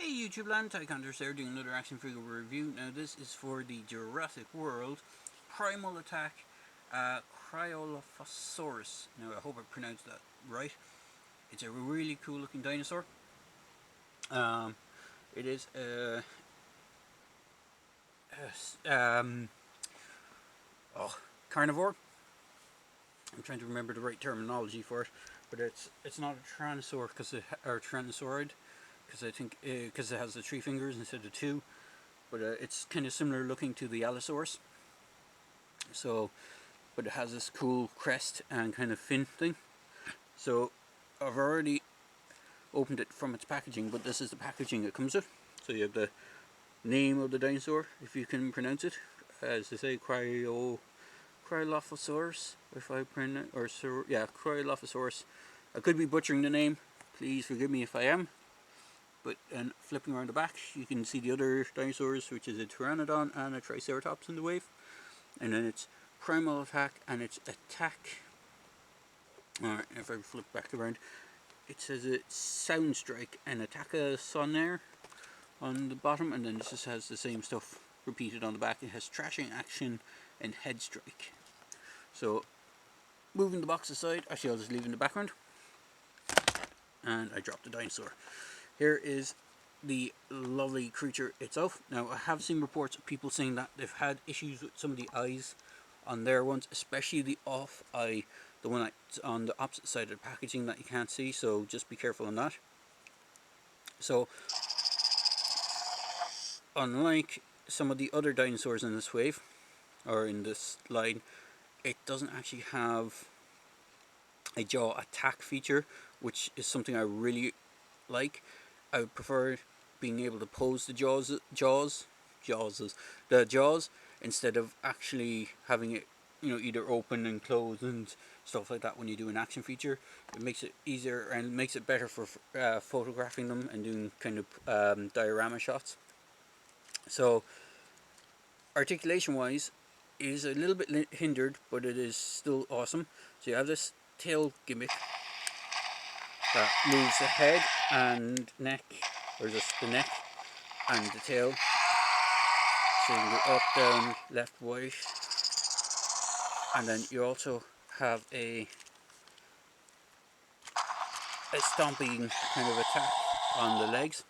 Hey YouTube land, Tyconters there doing another action figure review. Now this is for the Jurassic World Primal Attack Cryolophosaurus. Now I hope I pronounced that right. It's a really cool looking dinosaur. It is carnivore. I'm trying to remember the right terminology for it, but it's not a tyrannosaur or tyrannosaurid because I think because it has the 3 fingers instead of 2. But it's kind of similar looking to the Allosaurus. So, but it has this cool crest and kind of fin thing. So, I've already opened it from its packaging, but this is the packaging it comes with. So you have the name of the dinosaur, if you can pronounce it. As they say, Cryolophosaurus, if I pronounce, Cryolophosaurus. I could be butchering the name. Please forgive me if I am. But and flipping around the back, you can see the other dinosaurs, which is a Pteranodon and a Triceratops in the wave. And then it's Primal Attack and its Attack. Alright, if I flip back around, it says it's Sound Strike and Attack a Sonaire on the bottom, and then it just has the same stuff repeated on the back. It has Trashing Action and Head Strike. So, moving the box aside, actually I'll just leave it in the background. And I dropped the dinosaur. Here is the lovely creature itself. Now I have seen reports of people saying that they've had issues with some of the eyes on their ones, especially the off eye, the one that's on the opposite side of the packaging that you can't see, so just be careful on that. So unlike some of the other dinosaurs in this wave, or in this line, it doesn't actually have a jaw attack feature, which is something I really like. I would prefer being able to pose the jaws instead of actually having it, either open and close and stuff like that when you do an action feature. It makes it easier and makes it better for photographing them and doing kind of diorama shots. So articulation wise, it is a little bit hindered, but it is still awesome. So you have this tail gimmick that moves the head and neck, or just the neck and the tail. So you can go up, down, left, right, and then you also have a stomping kind of attack on the legs.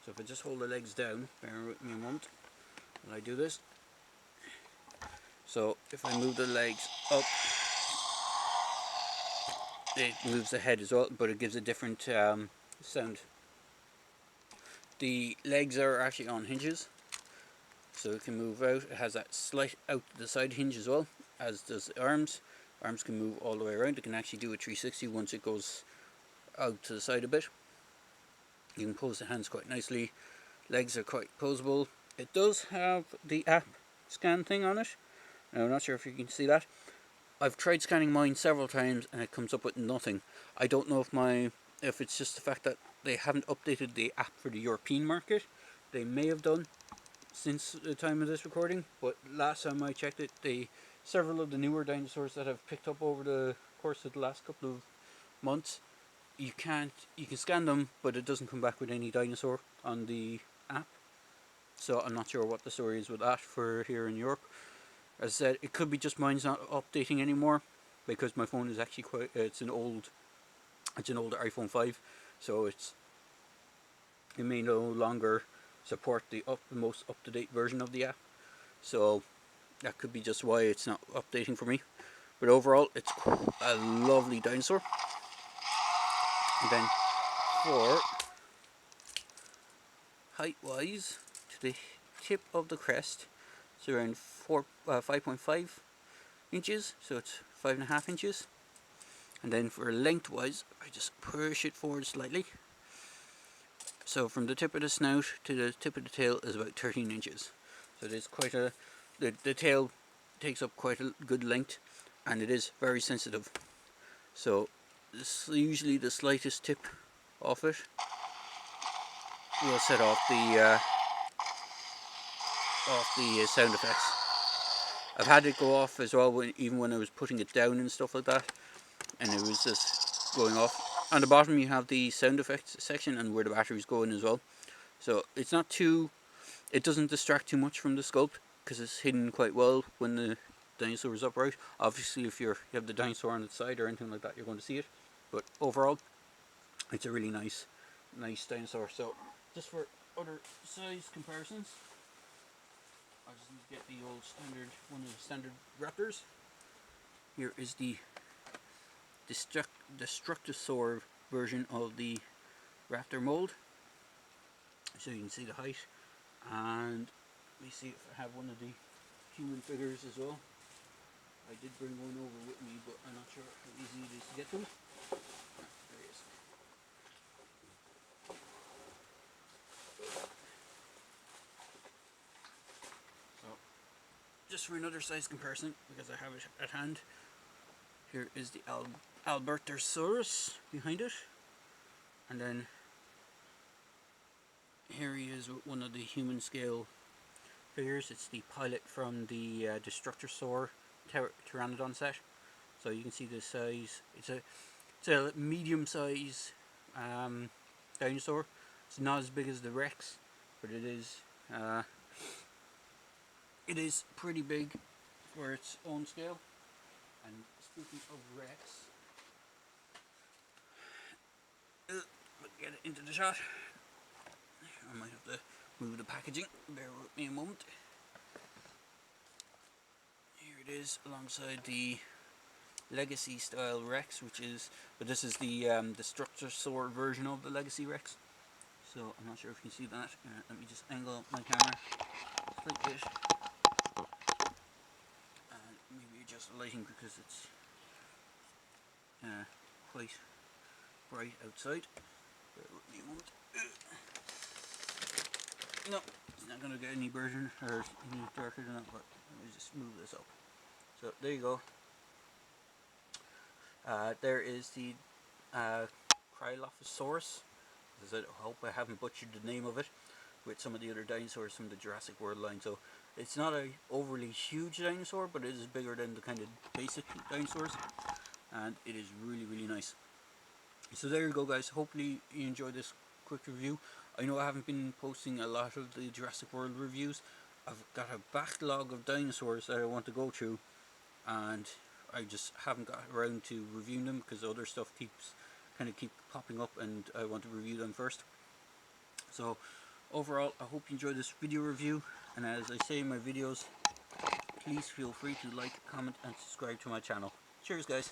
So if I just hold the legs down, bear with me a moment when I do this. So if I move the legs up, it moves the head as well, but it gives a different sound. The legs are actually on hinges, so it can move out. It has that slight out to the side hinge as well, as does the arms. Arms can move all the way around. It can actually do a 360 once it goes out to the side a bit. You can pose the hands quite nicely. Legs are quite poseable. It does have the app scan thing on it. Now, I'm not sure if you can see that. I've tried scanning mine several times and it comes up with nothing. I don't know if it's just the fact that they haven't updated the app for the European market. They may have done since the time of this recording, but last time I checked it, several of the newer dinosaurs that I've picked up over the course of the last couple of months, you can scan them, but it doesn't come back with any dinosaur on the app. So I'm not sure what the story is with that for here in Europe. As I said, it could be just mine's not updating anymore, because my phone is actually it's an older iPhone 5, so it may no longer support the most up-to-date version of the app. So that could be just why it's not updating for me. But overall, it's a lovely dinosaur. And then for height-wise, to the tip of the crest, it's around 5.5 inches, so it's 5.5 inches. And then for lengthwise, I just push it forward slightly. So from the tip of the snout to the tip of the tail is about 13 inches. So there's quite the tail takes up quite a good length, and it is very sensitive. So this usually the slightest tip off it will set off the sound effects. I've had it go off as well even when I was putting it down and stuff like that, and it was just going off. On the bottom you have the sound effects section and where the battery's going as well. So it's not too, it doesn't distract too much from the sculpt because it's hidden quite well when the dinosaur is upright. Obviously, if you have the dinosaur on its side or anything like that, you're going to see it. But overall, it's a really nice dinosaur. So just for other size comparisons, I just need to get the old standard, one of the standard raptors. Here is the Destructosaur version of the raptor mold. So you can see the height, and let me see if I have one of the human figures as well. I did bring one over with me, but I'm not sure how easy it is to get to it. There he is. So, just for another size comparison, because I have it at hand, here is the Albertosaurus behind it, and then here he is with one of the human scale figures. It's the pilot from the Destructosaur Pteranodon set. So you can see the size. It's a medium size dinosaur. It's not as big as the Rex, but it is pretty big for its own scale. And speaking of Rex, get it into the shot. I might have to move the packaging. Bear with me a moment. Here it is alongside the Legacy style Rex, but this is the Destructosaur version of the Legacy Rex. So I'm not sure if you can see that. Let me just angle my camera just like this, and maybe adjust the lighting because it's quite bright outside. Bear with me a moment. No, it's not going to get any brighter or any darker than that, but let me just move this up. So there you go. There is the Cryolophosaurus. I hope I haven't butchered the name of it, with some of the other dinosaurs from the Jurassic World line. So it's not a overly huge dinosaur, but it is bigger than the kind of basic dinosaurs, and it is really nice. So there you go, guys. Hopefully you enjoyed this quick review. I know I haven't been posting a lot of the Jurassic World reviews. I've got a backlog of dinosaurs that I want to go through, and I just haven't got around to reviewing them because other stuff keep popping up, and I want to review them first. So overall, I hope you enjoyed this video review, and as I say in my videos, please feel free to like, comment and subscribe to my channel. Cheers, guys.